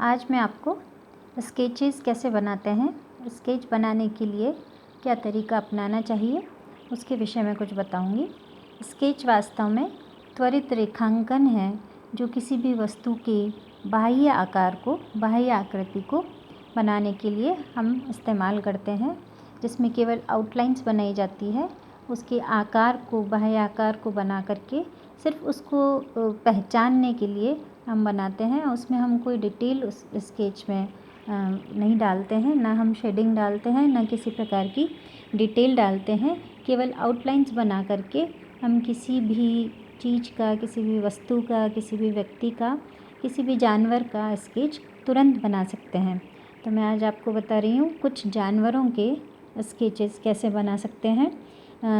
आज मैं आपको स्केचेस कैसे बनाते हैं, स्केच बनाने के लिए क्या तरीका अपनाना चाहिए, उसके विषय में कुछ बताऊंगी। स्केच वास्तव में त्वरित रेखांकन है जो किसी भी वस्तु के बाह्य आकार को, बाह्य आकृति को बनाने के लिए हम इस्तेमाल करते हैं, जिसमें केवल आउटलाइंस बनाई जाती है। उसके आकार को, बाह्य आकार को बना करके सिर्फ उसको पहचानने के लिए हम बनाते हैं। उसमें हम कोई डिटेल उस स्केच में नहीं डालते हैं, ना हम शेडिंग डालते हैं, ना किसी प्रकार की डिटेल डालते हैं। केवल आउटलाइंस बना करके हम किसी भी चीज़ का, किसी भी वस्तु का, किसी भी व्यक्ति का, किसी भी जानवर का स्केच तुरंत बना सकते हैं। तो मैं आज आपको बता रही हूँ कुछ जानवरों के स्केचेस कैसे बना सकते हैं।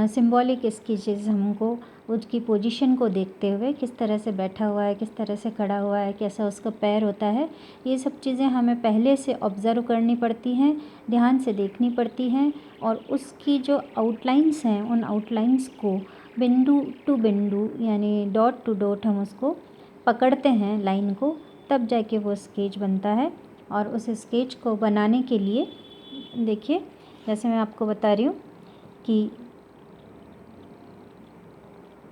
सिंबॉलिक स्केचेस हमको उसकी पोजीशन को देखते हुए, किस तरह से बैठा हुआ है, किस तरह से खड़ा हुआ है, कैसा उसका पैर होता है, ये सब चीज़ें हमें पहले से ऑब्ज़र्व करनी पड़ती हैं, ध्यान से देखनी पड़ती हैं। और उसकी जो आउटलाइंस हैं, उन आउटलाइंस को बिंदु टू बिंदु यानी डॉट टू डॉट हम उसको पकड़ते हैं लाइन को, तब जाके वो स्केच बनता है। और उस स्केच को बनाने के लिए देखिए, जैसे मैं आपको बता रही हूँ कि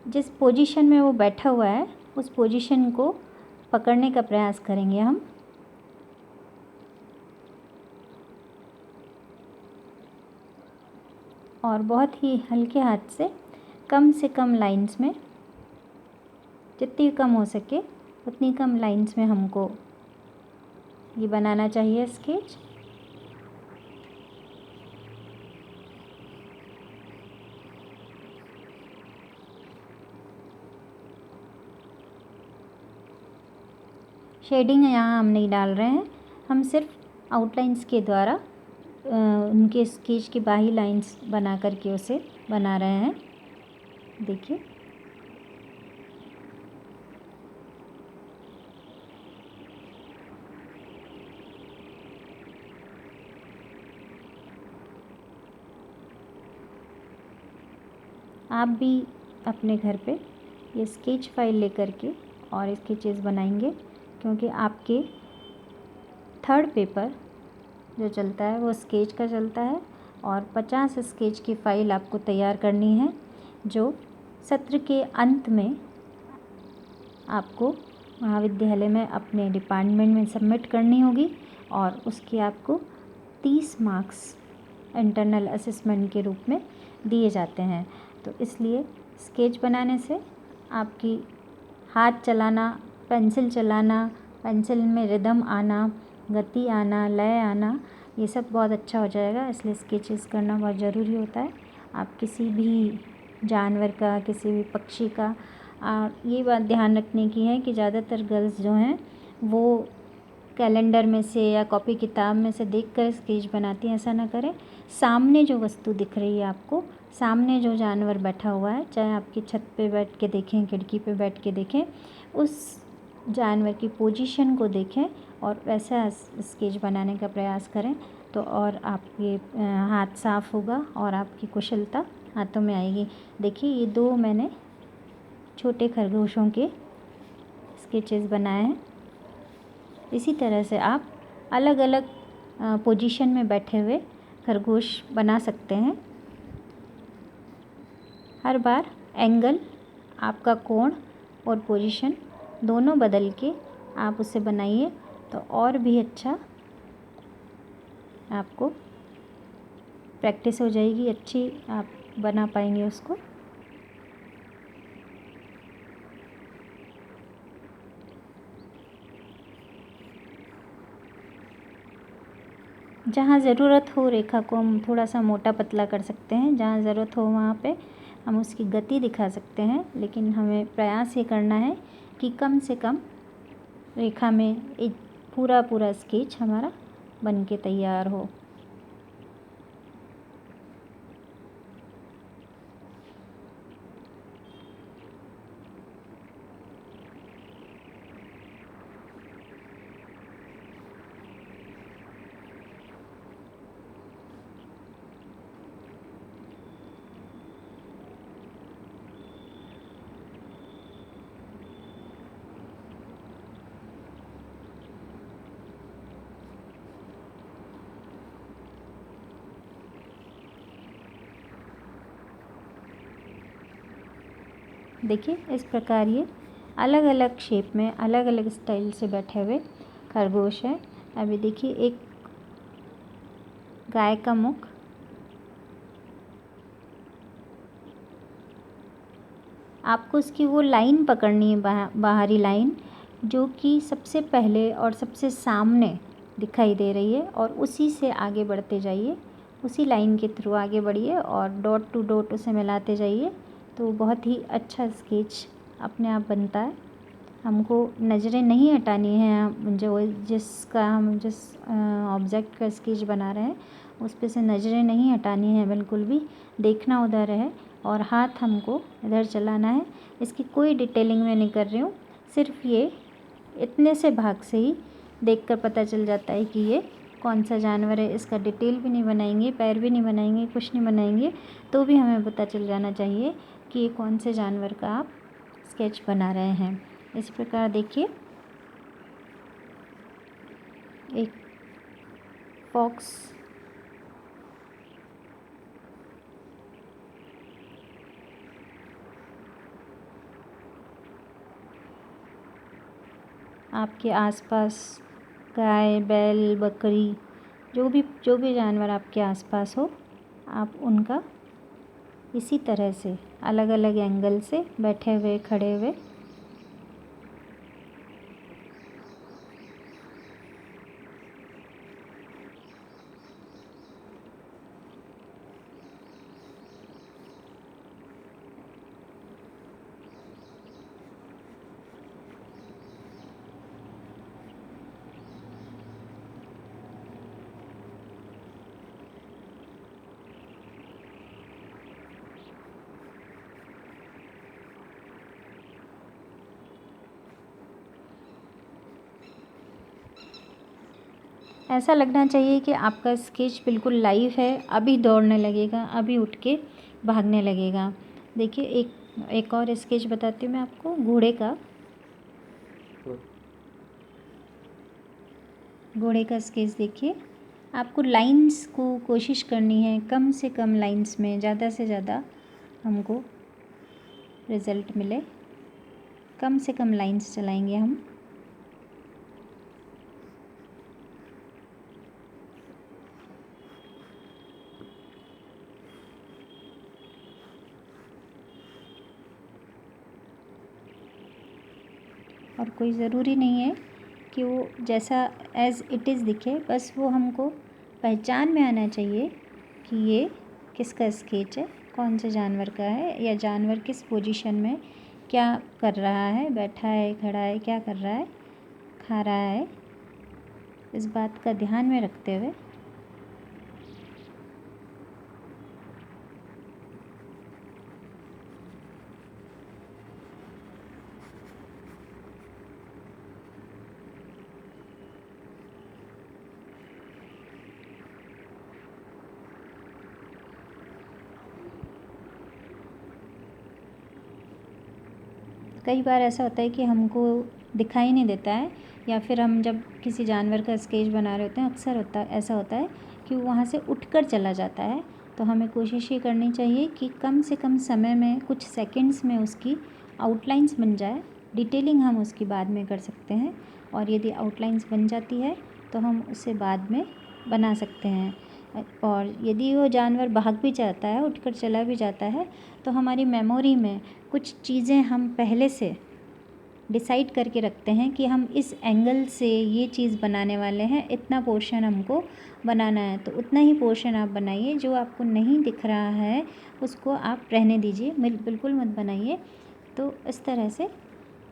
जिस पोजीशन में वो बैठा हुआ है, उस पोजीशन को पकड़ने का प्रयास करेंगे हम। और बहुत ही हल्के हाथ से कम लाइंस में, जितनी कम हो सके उतनी कम लाइंस में हमको ये बनाना चाहिए स्केच। शेडिंग यहाँ हम नहीं डाल रहे हैं, हम सिर्फ आउटलाइंस के द्वारा उनके स्केच की बाही लाइंस बना करके उसे बना रहे हैं। देखिए, आप भी अपने घर पे ये स्केच फाइल लेकर के और स्केचेस बनाएंगे, क्योंकि आपके थर्ड पेपर जो चलता है वो स्केच का चलता है। और 50 स्केच की फ़ाइल आपको तैयार करनी है, जो सत्र के अंत में आपको महाविद्यालय में अपने डिपार्टमेंट में सबमिट करनी होगी। और उसके आपको 30 मार्क्स इंटरनल असेसमेंट के रूप में दिए जाते हैं। तो इसलिए स्केच बनाने से आपकी हाथ चलाना, पेंसिल चलाना, पेंसिल में रिदम आना, गति आना, लय आना, ये सब बहुत अच्छा हो जाएगा। इसलिए स्केचेस करना बहुत ज़रूरी होता है। आप किसी भी जानवर का, किसी भी पक्षी का, ये बात ध्यान रखने की है कि ज़्यादातर गर्ल्स जो हैं वो कैलेंडर में से या कॉपी किताब में से देखकर स्केच बनाती हैं। ऐसा ना करें। सामने जो वस्तु दिख रही है आपको, सामने जो जानवर बैठा हुआ है, चाहे आपकी छत पे बैठ के देखें, खिड़की पे बैठ के देखें, उस जानवर की पोजीशन को देखें और वैसा स्केच बनाने का प्रयास करें। तो और आपके हाथ साफ होगा और आपकी कुशलता हाथों में आएगी। देखिए, ये 2 मैंने छोटे खरगोशों के स्केचेस बनाए हैं। इसी तरह से आप अलग अलग पोजीशन में बैठे हुए खरगोश बना सकते हैं। हर बार एंगल, आपका कोण और पोजीशन दोनों बदल के आप उसे बनाइए, तो और भी अच्छा आपको प्रैक्टिस हो जाएगी, अच्छी आप बना पाएंगे उसको। जहाँ ज़रूरत हो रेखा को हम थोड़ा सा मोटा पतला कर सकते हैं, जहाँ ज़रूरत हो वहाँ पे हम उसकी गति दिखा सकते हैं। लेकिन हमें प्रयास ये करना है कि कम से कम रेखा में एक पूरा स्केच हमारा बन के तैयार हो। देखिए इस प्रकार ये अलग अलग शेप में अलग अलग स्टाइल से बैठे हुए खरगोश हैं। अभी देखिए एक गाय का मुख, आपको इसकी वो लाइन पकड़नी है, बाहरी लाइन, जो कि सबसे पहले और सबसे सामने दिखाई दे रही है, और उसी से आगे बढ़ते जाइए, उसी लाइन के थ्रू आगे बढ़िए और डॉट टू डॉट उसे मिलाते जाइए, तो बहुत ही अच्छा स्केच अपने आप बनता है। हमको नज़रें नहीं हटानी है, जो जिस ऑब्जेक्ट का स्केच बना रहे हैं उस पे से नज़रें नहीं हटानी है, बिल्कुल भी देखना उधर है और हाथ हमको इधर चलाना है। इसकी कोई डिटेलिंग मैं नहीं कर रही हूँ, सिर्फ ये इतने से भाग से ही देखकर पता चल जाता है कि ये कौन सा जानवर है। इसका डिटेल भी नहीं बनाएंगे, पैर भी नहीं बनाएंगे, कुछ नहीं बनाएंगे, तो भी हमें पता चल जाना चाहिए कि ये कौन से जानवर का आप स्केच बना रहे हैं। इस प्रकार देखिए एक फॉक्स, आपके आसपास गाय, बैल, बकरी, जो भी जानवर आपके आसपास हो, आप उनका इसी तरह से अलग अलग एंगल से बैठे हुए, खड़े हुए ऐसा लगना चाहिए कि आपका स्केच बिल्कुल लाइव है, अभी दौड़ने लगेगा, अभी उठ के भागने लगेगा। देखिए एक और स्केच बताती हूँ मैं आपको घोड़े का स्केच। देखिए आपको लाइंस को कोशिश करनी है, कम से कम लाइंस में ज़्यादा से ज़्यादा हमको रिज़ल्ट मिले। कम से कम लाइंस चलाएंगे हम। और कोई ज़रूरी नहीं है कि वो जैसा एज़ इट इज़ दिखे, बस वो हमको पहचान में आना चाहिए कि ये किसका स्केच है, कौन से जानवर का है, या जानवर किस पोजीशन में क्या कर रहा है, बैठा है, खड़ा है, क्या कर रहा है, खा रहा है। इस बात का ध्यान में रखते हुए कई बार ऐसा होता है कि हमको दिखाई नहीं देता है, या फिर हम जब किसी जानवर का स्केच बना रहे होते हैं, अक्सर ऐसा होता है कि वहाँ से उठकर चला जाता है। तो हमें कोशिश ये करनी चाहिए कि कम से कम समय में, कुछ सेकंड्स में उसकी आउटलाइंस बन जाए। डिटेलिंग हम उसकी बाद में कर सकते हैं, और यदि आउटलाइंस बन जाती है तो हम उसे बाद में बना सकते हैं। और यदि वो जानवर भाग भी जाता है, उठकर चला भी जाता है, तो हमारी मेमोरी में कुछ चीज़ें हम पहले से डिसाइड करके रखते हैं कि हम इस एंगल से ये चीज़ बनाने वाले हैं, इतना पोर्शन हमको बनाना है, तो उतना ही पोर्शन आप बनाइए। जो आपको नहीं दिख रहा है उसको आप रहने दीजिए, बिल्कुल मत बनाइए। तो इस तरह से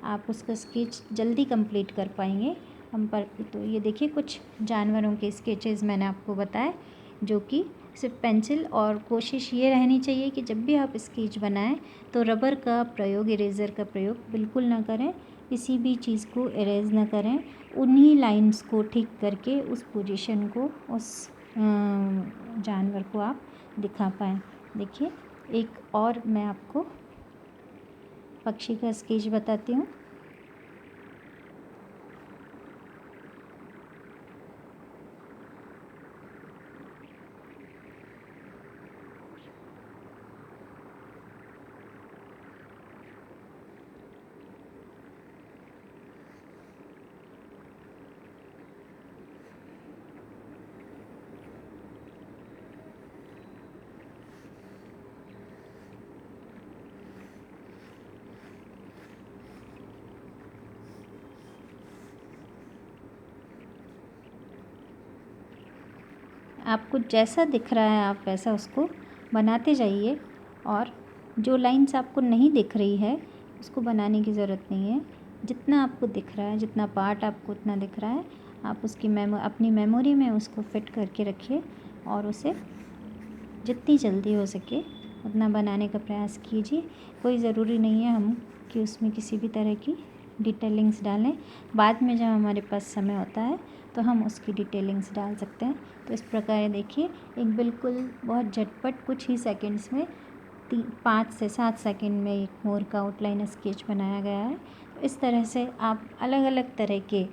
आप उसका स्केच जल्दी कंप्लीट कर पाएंगे। तो ये देखिए कुछ जानवरों के स्केचेस मैंने आपको बताए, जो कि सिर्फ पेंसिल, और कोशिश ये रहनी चाहिए कि जब भी आप स्केच बनाएं तो रबर का प्रयोग, इरेज़र का प्रयोग बिल्कुल ना करें, किसी भी चीज़ को इरेज़ ना करें। उन्हीं लाइंस को ठीक करके उस पोजीशन को, उस जानवर को आप दिखा पाएँ। देखिए एक और मैं आपको पक्षी का स्केच बताती हूँ। आपको जैसा दिख रहा है आप वैसा उसको बनाते जाइए। और जो लाइन्स आपको नहीं दिख रही है उसको बनाने की ज़रूरत नहीं है। जितना आपको दिख रहा है, जितना पार्ट आपको उतना दिख रहा है, आप उसकी अपनी मेमोरी में उसको फिट करके रखिए और उसे जितनी जल्दी हो सके उतना बनाने का प्रयास कीजिए। कोई ज़रूरी नहीं है हम कि उसमें किसी भी तरह की डिटेलिंग्स डालें। बाद में जब हमारे पास समय होता है तो हम उसकी डिटेलिंग्स डाल सकते हैं। तो इस प्रकार देखिए एक बिल्कुल बहुत झटपट कुछ ही सेकंड्स में 5 से 7 सेकंड में एक मोर का आउटलाइन स्केच बनाया गया है। इस तरह से आप अलग अलग तरह के